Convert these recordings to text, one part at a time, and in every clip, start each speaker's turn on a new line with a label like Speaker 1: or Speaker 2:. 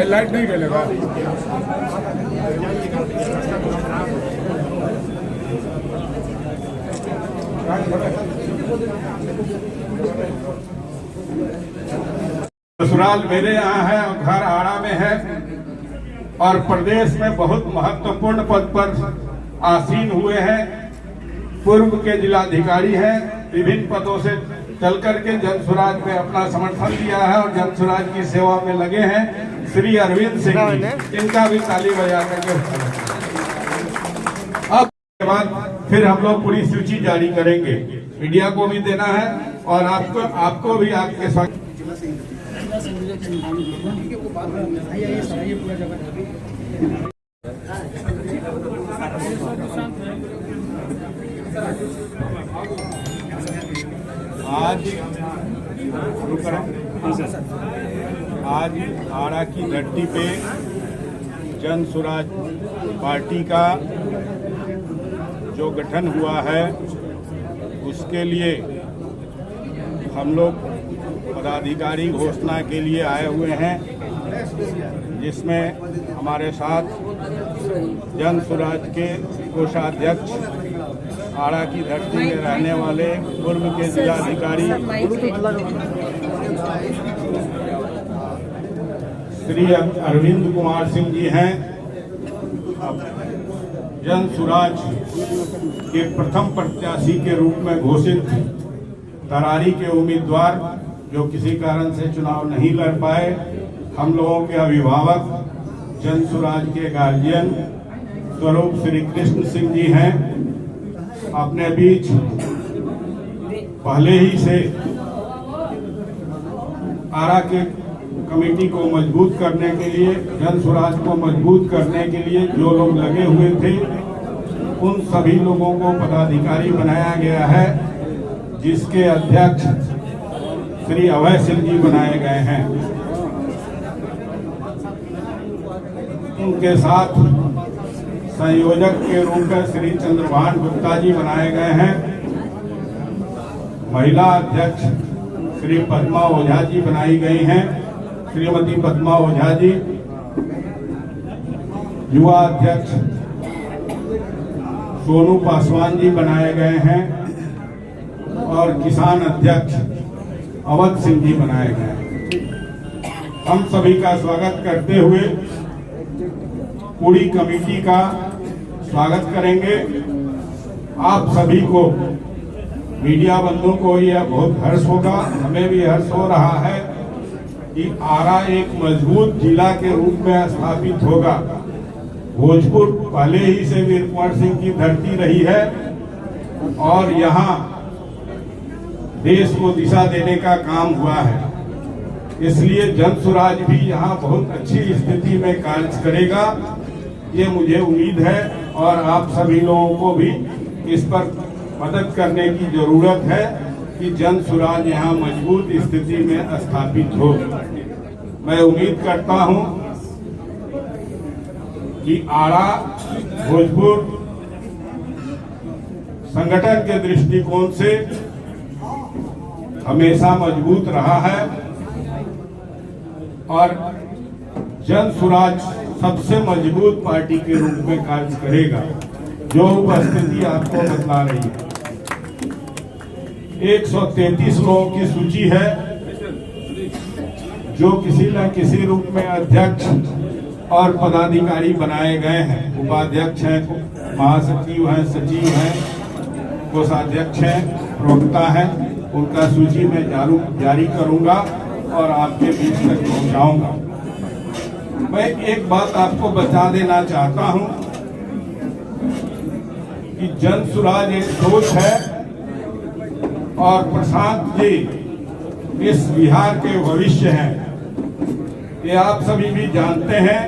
Speaker 1: Light नहीं गलेगा। ससुराल मेरे यहाँ है और घर आड़ा में है और प्रदेश में बहुत महत्वपूर्ण पद पर आसीन हुए हैं। पूर्व के जिलाधिकारी हैं, विभिन्न पदों से चल करके जन स्वराज में अपना समर्थन दिया है और जन स्वराज की सेवा में लगे हैं श्री अरविंद सिंह जी, इनका भी ताली बजा करके। अब के बाद फिर हम लोग पूरी सूची जारी करेंगे, मीडिया को भी देना है और आपको भी आपके साथ आज आरा की धरती पे जन स्वराज पार्टी का जो गठन हुआ है उसके लिए हम लोग पदाधिकारी घोषणा के लिए आए हुए हैं, जिसमें हमारे साथ जन स्वराज के कोषाध्यक्ष आरा की धरती में रहने वाले पूर्व के जिलाधिकारी श्री अरविंद कुमार सिंह जी हैं। जन स्वराज के प्रथम प्रत्याशी के रूप में घोषित तरारी के उम्मीदवार जो किसी कारण से चुनाव नहीं लड़ पाए, हम लोगों के अभिभावक जन स्वराज के गार्जियन स्वरूप श्री कृष्ण सिंह जी हैं। अपने बीच पहले ही से आरा के कमेटी को मजबूत करने के लिए, जन स्वराज को मजबूत करने के लिए जो लोग लगे हुए थे उन सभी लोगों को पदाधिकारी बनाया गया है, जिसके अध्यक्ष श्री अभय सिंह जी बनाए गए हैं। उनके साथ संयोजक के रूप में श्री चंद्रभान गुप्ता जी बनाए गए हैं। महिला अध्यक्ष श्री पद्मा ओझा जी बनाई गई हैं, श्रीमती पद्मा ओझा जी। युवा अध्यक्ष सोनू पासवान जी बनाए गए हैं और किसान अध्यक्ष अवध सिंह जी बनाए गए हैं। हम सभी का स्वागत करते हुए पूरी कमेटी का स्वागत करेंगे। आप सभी को, मीडिया बंधुओं को यह बहुत हर्ष होगा, हमें भी हर्ष हो रहा है कि आरा एक मजबूत जिला के रूप में स्थापित होगा। भोजपुर पहले ही से वीर कुंवर सिंह की धरती रही है और यहाँ देश को दिशा देने का काम हुआ है, इसलिए जन स्वराज भी यहाँ बहुत अच्छी स्थिति में कार्य करेगा, ये मुझे उम्मीद है। और आप सभी लोगों को भी इस पर मदद करने की जरूरत है कि जन स्वराज यहाँ मजबूत स्थिति में स्थापित हो। मैं उम्मीद करता हूँ कि आरा भोजपुर संगठन के दृष्टिकोण से हमेशा मजबूत रहा है और जन स्वराज सबसे मजबूत पार्टी के रूप में कार्य करेगा, जो उपस्थिति आपको बतला रही है। 133 लोगों की सूची है जो किसी न किसी रूप में अध्यक्ष और पदाधिकारी बनाए गए हैं। उपाध्यक्ष हैं, महासचिव हैं, सचिव हैं, कोषाध्यक्ष हैं, प्रवक्ता हैं। उनका सूची में जारी करूंगा और आपके बीच तक पहुंचाऊंगा। मैं एक बात आपको बता देना चाहता हूं कि जन स्वराज एक सोच है और प्रशांत जी इस बिहार के भविष्य हैं। ये आप सभी भी जानते हैं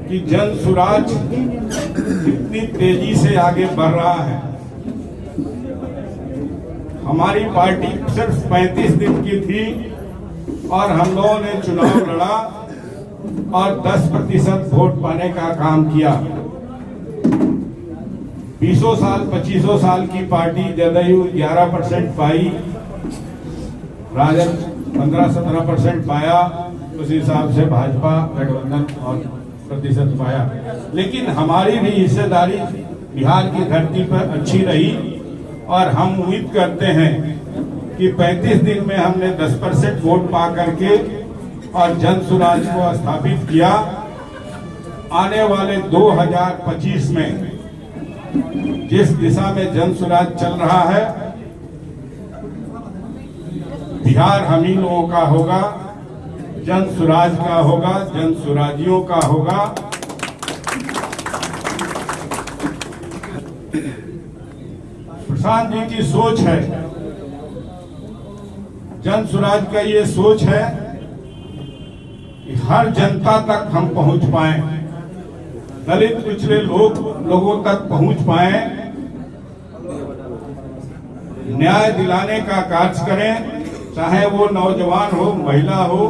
Speaker 1: कि जन स्वराज कितनी तेजी से आगे बढ़ रहा है। हमारी पार्टी सिर्फ 35 दिन की थी और हम लोगों ने चुनाव लड़ा और 10% वोट पाने का काम किया। 20 साल 25 साल की पार्टी जदयू 11% पाई, राजद 15-17% पाया, उस हिसाब से भाजपा गठबंधन और प्रतिशत पाया। लेकिन हमारी भी हिस्सेदारी बिहार की धरती पर अच्छी रही और हम उम्मीद करते हैं कि 35 दिन में हमने 10% वोट पा करके और जन सुराज को स्थापित किया। आने वाले 2025 में जिस दिशा में जन सुराज चल रहा है, बिहार हम ही लोगों का होगा, जन सुराज का होगा, जन सुराजियों का होगा। प्रशांत जी की सोच है, जन सुराज का ये सोच है कि हर जनता तक हम पहुंच पाए, दलित पिछड़े लोगों तक पहुंच पाए, न्याय दिलाने का कार्य करें, चाहे वो नौजवान हो, महिला हो,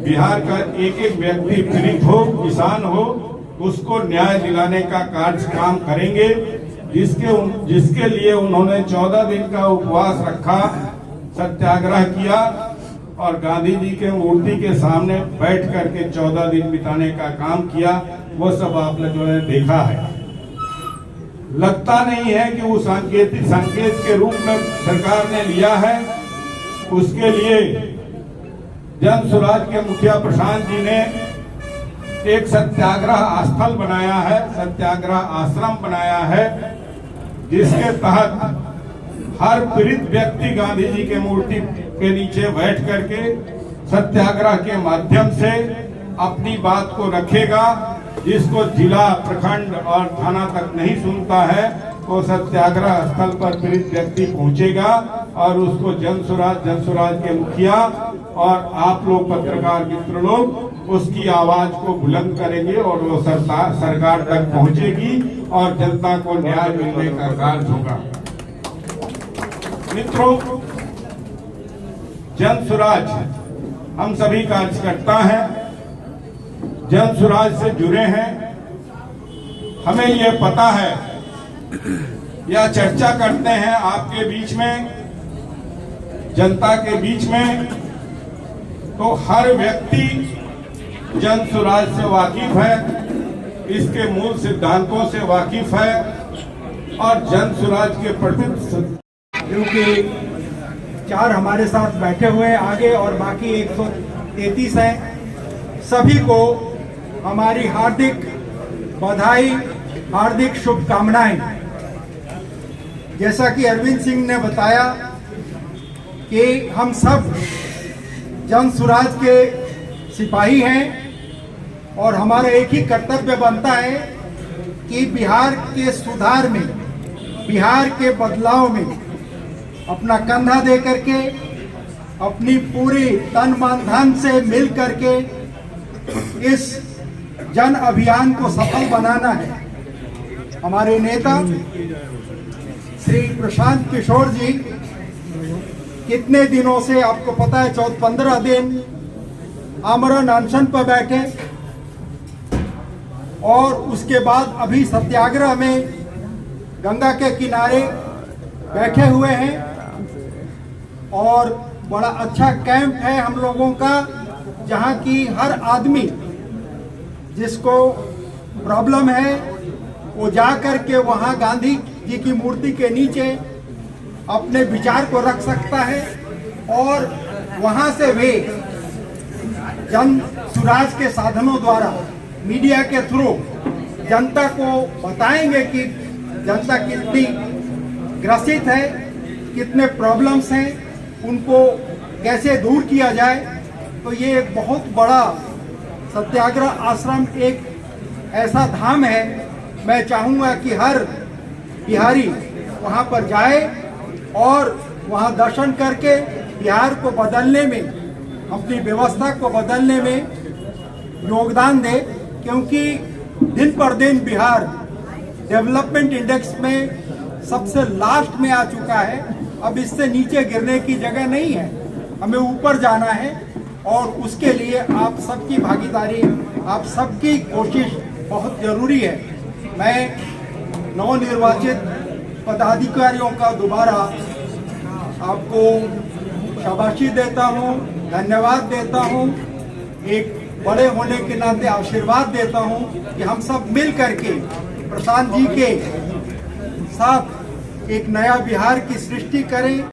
Speaker 1: बिहार का एक एक व्यक्ति पीड़ित हो, किसान हो, उसको न्याय दिलाने का कार्य काम करेंगे। जिसके लिए उन्होंने 14 दिन का उपवास रखा, सत्याग्रह किया और गांधी जी के मूर्ति के सामने बैठ करके 14 दिन बिताने का काम किया, वो सब आप लोगों ने देखा है। लगता नहीं है कि वो संकेत के रूप में सरकार ने लिया है। उसके लिए जन सुराज के मुखिया प्रशांत जी ने एक सत्याग्रह स्थल बनाया है, सत्याग्रह आश्रम बनाया है, जिसके तहत हर पीड़ित व्यक्ति गांधी जी के मूर्ति के नीचे बैठ करके सत्याग्रह के माध्यम से अपनी बात को रखेगा। जिसको जिला, प्रखंड और थाना तक नहीं सुनता है, वो सत्याग्रह स्थल पर पीड़ित व्यक्ति पहुंचेगा और उसको जन सुराज के मुखिया और आप लोग पत्रकार मित्र लोग उसकी आवाज को बुलंद करेंगे और वो सरकार तक पहुंचेगी और जनता को न्याय मिलने का कार्य होगा। मित्रों, जन सुराज हम सभी कार्यकर्ता हैं, जन सुराज से जुड़े हैं। हमें ये पता है या चर्चा करते हैं आपके बीच में, जनता के बीच में, तो हर व्यक्ति जन सुराज से वाकिफ है, इसके मूल सिद्धांतों से वाकिफ है और जन सुराज के प्रति,
Speaker 2: क्योंकि 4 हमारे साथ बैठे हुए हैं आगे और बाकी 133 हैं। सभी को हमारी हार्दिक बधाई, हार्दिक शुभकामनाएं। जैसा कि अरविंद सिंह ने बताया कि हम सब जन सुराज के सिपाही हैं और हमारा एक ही कर्तव्य बनता है कि बिहार के सुधार में, बिहार के बदलाव में अपना कंधा दे करके, अपनी पूरी तन मन धन से मिल करके इस जन अभियान को सफल बनाना है। हमारे नेता श्री प्रशांत किशोर जी कितने दिनों से, आपको पता है, 14-15 दिन आमरण अनशन पर बैठे और उसके बाद अभी सत्याग्रह में गंगा के किनारे बैठे हुए हैं और बड़ा अच्छा कैंप है हम लोगों का, जहां की हर आदमी जिसको प्रॉब्लम है वो जा कर के वहां गांधी जी की मूर्ति के नीचे अपने विचार को रख सकता है और वहां से वे जन सुराज के साधनों द्वारा, मीडिया के थ्रू जनता को बताएंगे कि जनता कितनी ग्रसित है, कितने प्रॉब्लम्स हैं, उनको कैसे दूर किया जाए। तो ये एक बहुत बड़ा सत्याग्रह आश्रम एक ऐसा धाम है। मैं चाहूँगा कि हर बिहारी वहाँ पर जाए और वहाँ दर्शन करके बिहार को बदलने में, अपनी व्यवस्था को बदलने में योगदान दे, क्योंकि दिन पर दिन बिहार डेवलपमेंट इंडेक्स में सबसे लास्ट में आ चुका है। अब इससे नीचे गिरने की जगह नहीं है, हमें ऊपर जाना है और उसके लिए आप सबकी भागीदारी, आप सबकी कोशिश बहुत ज़रूरी है। मैं नवनिर्वाचित पदाधिकारियों का दोबारा आपको शाबाशी देता हूं, धन्यवाद देता हूं, एक बड़े होने के नाते आशीर्वाद देता हूं कि हम सब मिल करके प्रशांत जी के साथ एक नया बिहार की सृष्टि करें।